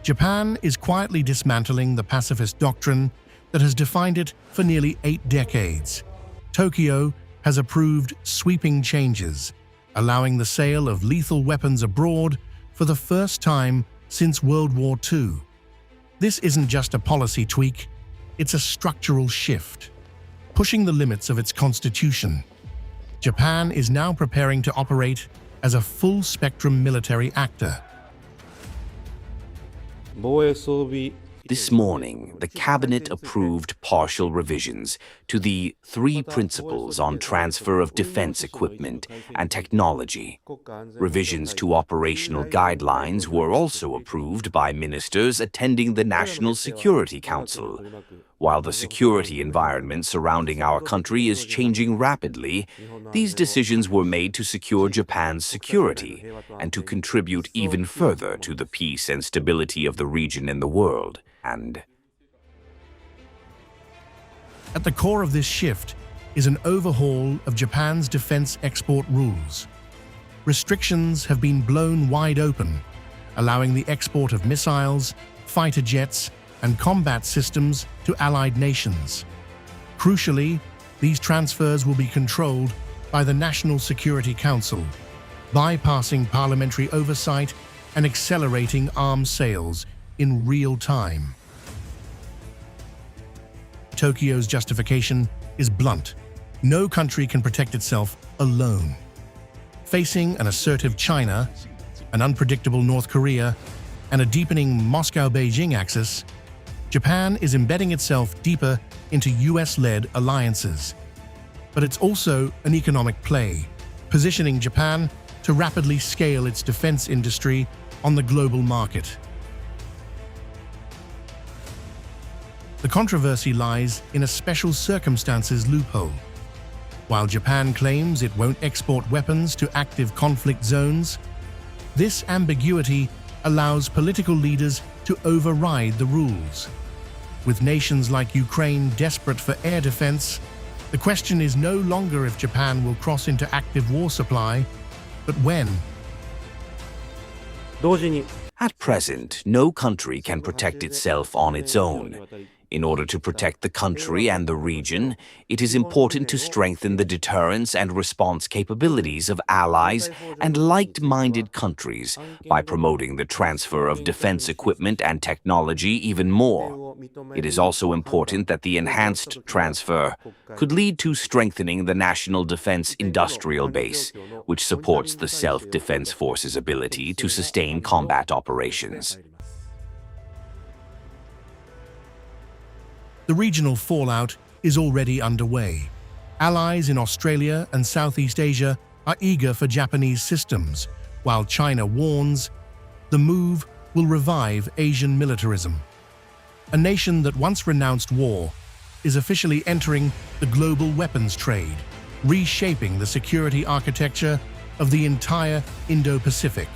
Japan is quietly dismantling the pacifist doctrine that has defined it for nearly 8 decades. Tokyo has approved sweeping changes, allowing the sale of lethal weapons abroad for the first time since World War II. This isn't just a policy tweak, it's a structural shift. Pushing the limits of its constitution, Japan is now preparing to operate as a full-spectrum military actor. This morning, the Cabinet approved partial revisions to the 3 principles on transfer of defense equipment and technology. Revisions to operational guidelines were also approved by ministers attending the National Security Council. While the security environment surrounding our country is changing rapidly, these decisions were made to secure Japan's security and to contribute even further to the peace and stability of the region and the world. And at the core of this shift is an overhaul of Japan's defense export rules. Restrictions have been blown wide open, allowing the export of missiles, fighter jets, and combat systems to allied nations. Crucially, these transfers will be controlled by the National Security Council, bypassing parliamentary oversight and accelerating arms sales in real time. Tokyo's justification is blunt. No country can protect itself alone. Facing an assertive China, an unpredictable North Korea, and a deepening Moscow-Beijing axis, Japan is embedding itself deeper into US-led alliances. But it's also an economic play, positioning Japan to rapidly scale its defense industry on the global market. The controversy lies in a special circumstances loophole. While Japan claims it won't export weapons to active conflict zones, this ambiguity allows political leaders to override the rules. With nations like Ukraine desperate for air defense, the question is no longer if Japan will cross into active war supply, but when. at present, no country can protect itself on its own. In order to protect the country and the region, it is important to strengthen the deterrence and response capabilities of allies and like-minded countries by promoting the transfer of defense equipment and technology even more. It is also important that the enhanced transfer could lead to strengthening the national defense industrial base, which supports the self-defense forces' ability to sustain combat operations. The regional fallout is already underway. Allies in Australia and Southeast Asia are eager for Japanese systems, while China warns the move will revive Asian militarism. A nation that once renounced war is officially entering the global weapons trade, reshaping the security architecture of the entire Indo-Pacific.